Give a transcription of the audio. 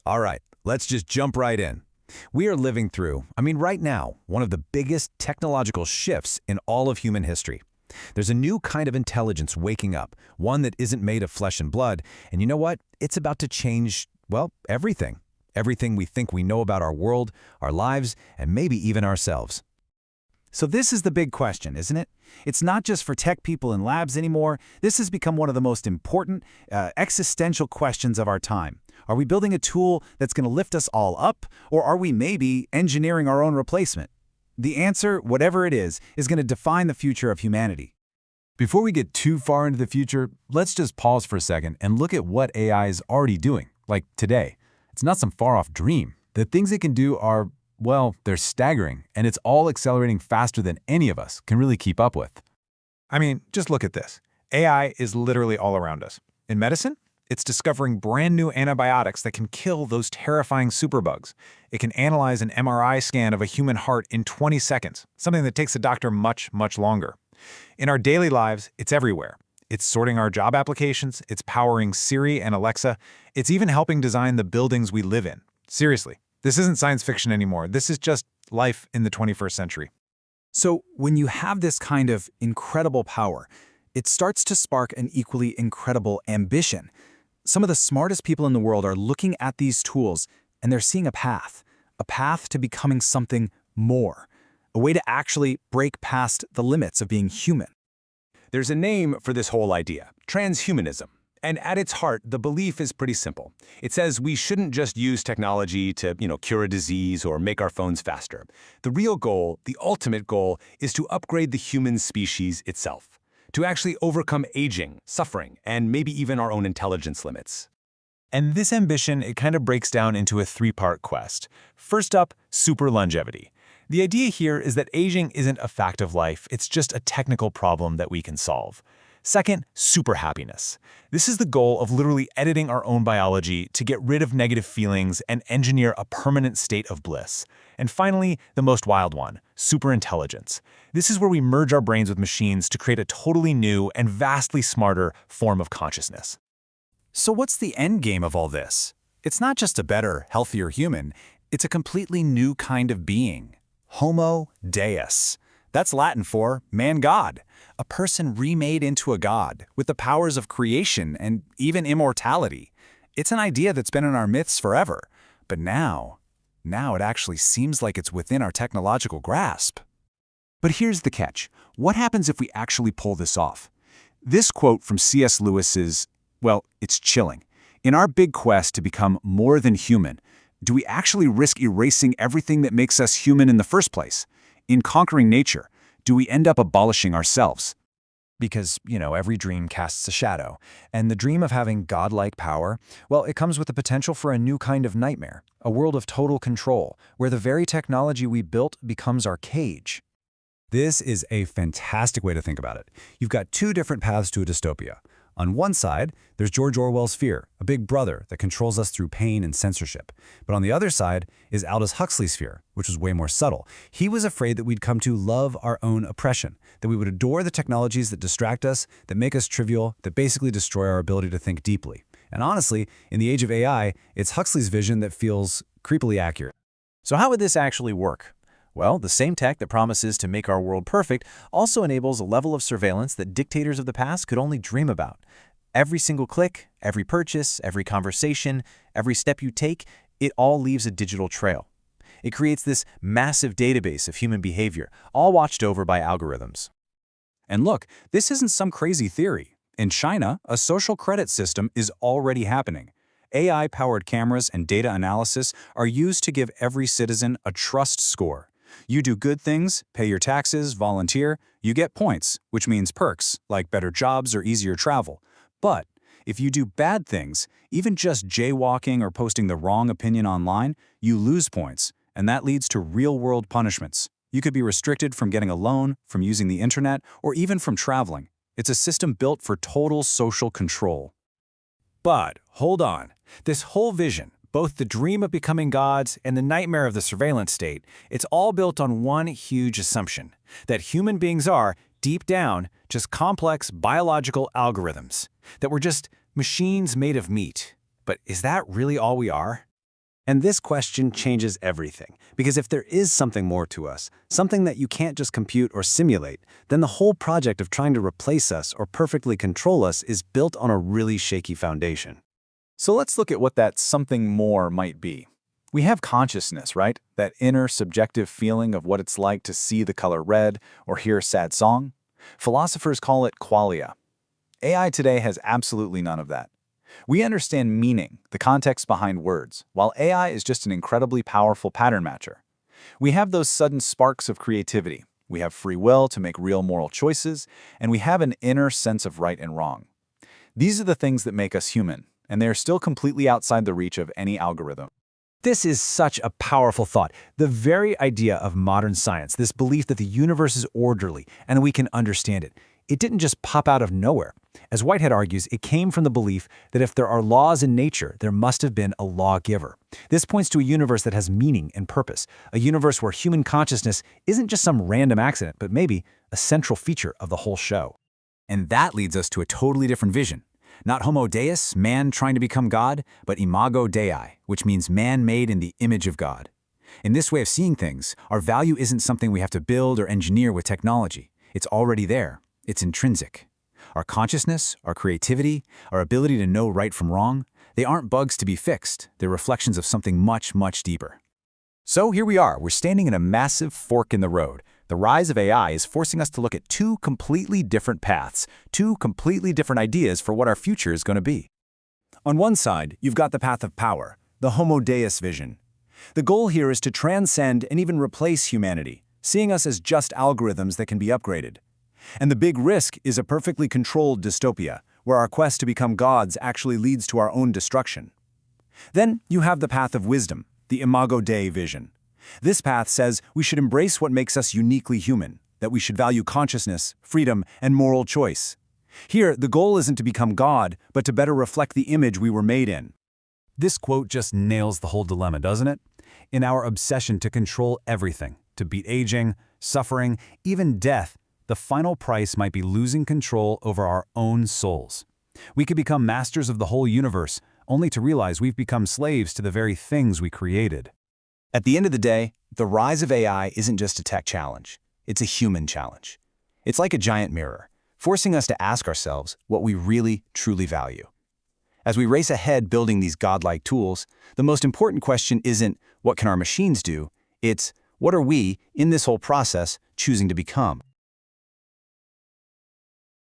All right, let's just jump right in. We are living through, right now, one of the biggest technological shifts in all of human history. There's a new kind of intelligence waking up, one that isn't made of flesh and blood, and you know what? It's about to change, well, everything. Everything we think we know about our world, our lives, and maybe even ourselves. So this is the big question, isn't it? It's not just for tech people in labs anymore. This has become one of the most important existential questions of our time. Are we building a tool that's going to lift us all up, or are we maybe engineering our own replacement? The answer, whatever it is going to define the future of humanity. Before we get too far into the future, let's just pause for a second and look at what AI is already doing, like today. It's not some far-off dream. The things it can do are, well, they're staggering, and it's all accelerating faster than any of us can really keep up with. Just look at this. AI is literally all around us. In medicine, it's discovering brand new antibiotics that can kill those terrifying superbugs. It can analyze an MRI scan of a human heart in 20 seconds, something that takes a doctor much, much longer. In our daily lives, it's everywhere. It's sorting our job applications, it's powering Siri and Alexa, it's even helping design the buildings we live in. Seriously, this isn't science fiction anymore. This is just life in the 21st century. So when you have this kind of incredible power, it starts to spark an equally incredible ambition. Some of the smartest people in the world are looking at these tools and they're seeing a path to becoming something more, a way to actually break past the limits of being human. There's a name for this whole idea, transhumanism. And at its heart, the belief is pretty simple. It says we shouldn't just use technology to, cure a disease or make our phones faster. The real goal, the ultimate goal, is to upgrade the human species itself, to actually overcome aging, suffering, and maybe even our own intelligence limits. And this ambition, it kind of breaks down into a three-part quest. First up, super longevity. The idea here is that aging isn't a fact of life, it's just a technical problem that we can solve. Second, super happiness. This is the goal of literally editing our own biology to get rid of negative feelings and engineer a permanent state of bliss. And finally, the most wild one, super intelligence. This is where we merge our brains with machines to create a totally new and vastly smarter form of consciousness. So what's the end game of all this? It's not just a better, healthier human, it's a completely new kind of being. Homo Deus. That's Latin for man-god, a person remade into a god with the powers of creation and even immortality. It's an idea that's been in our myths forever, but now it actually seems like it's within our technological grasp. But here's the catch. What happens if we actually pull this off? This quote from C.S. Lewis is, well, it's chilling. In our big quest to become more than human, do we actually risk erasing everything that makes us human in the first place? In conquering nature, do we end up abolishing ourselves? Because, every dream casts a shadow, and the dream of having godlike power, well, it comes with the potential for a new kind of nightmare, a world of total control, where the very technology we built becomes our cage. This is a fantastic way to think about it. You've got two different paths to a dystopia. On one side, there's George Orwell's fear, a big brother that controls us through pain and censorship. But on the other side is Aldous Huxley's fear, which was way more subtle. He was afraid that we'd come to love our own oppression, that we would adore the technologies that distract us, that make us trivial, that basically destroy our ability to think deeply. And honestly, in the age of AI, it's Huxley's vision that feels creepily accurate. So how would this actually work? Well, the same tech that promises to make our world perfect also enables a level of surveillance that dictators of the past could only dream about. Every single click, every purchase, every conversation, every step you take, it all leaves a digital trail. It creates this massive database of human behavior, all watched over by algorithms. And look, this isn't some crazy theory. In China, a social credit system is already happening. AI-powered cameras and data analysis are used to give every citizen a trust score. You do good things, pay your taxes, volunteer, you get points, which means perks, like better jobs or easier travel. But if you do bad things, even just jaywalking or posting the wrong opinion online, you lose points, and that leads to real-world punishments. You could be restricted from getting a loan, from using the internet, or even from traveling. It's a system built for total social control. But hold on. This whole vision, both the dream of becoming gods and the nightmare of the surveillance state, it's all built on one huge assumption, that human beings are, deep down, just complex biological algorithms, that we're just machines made of meat. But is that really all we are? And this question changes everything, because if there is something more to us, something that you can't just compute or simulate, then the whole project of trying to replace us or perfectly control us is built on a really shaky foundation. So let's look at what that something more might be. We have consciousness, right? That inner subjective feeling of what it's like to see the color red or hear a sad song. Philosophers call it qualia. AI today has absolutely none of that. We understand meaning, the context behind words, while AI is just an incredibly powerful pattern matcher. We have those sudden sparks of creativity. We have free will to make real moral choices, and we have an inner sense of right and wrong. These are the things that make us human, and they are still completely outside the reach of any algorithm. This is such a powerful thought. The very idea of modern science, this belief that the universe is orderly and we can understand it, it didn't just pop out of nowhere. As Whitehead argues, it came from the belief that if there are laws in nature, there must have been a lawgiver. This points to a universe that has meaning and purpose, a universe where human consciousness isn't just some random accident, but maybe a central feature of the whole show. And that leads us to a totally different vision. Not Homo Deus, man trying to become God, but Imago Dei, which means man made in the image of God. In this way of seeing things, our value isn't something we have to build or engineer with technology. It's already there. It's intrinsic. Our consciousness, our creativity, our ability to know right from wrong, they aren't bugs to be fixed. They're reflections of something much, much deeper. So here we are. We're standing in a massive fork in the road. The rise of AI is forcing us to look at two completely different paths, two completely different ideas for what our future is going to be. On one side, you've got the path of power, the Homo Deus vision. The goal here is to transcend and even replace humanity, seeing us as just algorithms that can be upgraded. And the big risk is a perfectly controlled dystopia, where our quest to become gods actually leads to our own destruction. Then you have the path of wisdom, the Imago Dei vision. This path says we should embrace what makes us uniquely human, that we should value consciousness, freedom, and moral choice. Here, the goal isn't to become God, but to better reflect the image we were made in. This quote just nails the whole dilemma, doesn't it? In our obsession to control everything, to beat aging, suffering, even death, the final price might be losing control over our own souls. We could become masters of the whole universe, only to realize we've become slaves to the very things we created. At the end of the day, the rise of AI isn't just a tech challenge. It's a human challenge. It's like a giant mirror, forcing us to ask ourselves what we really, truly value. As we race ahead building these godlike tools, the most important question isn't, what can our machines do? It's, what are we, in this whole process, choosing to become?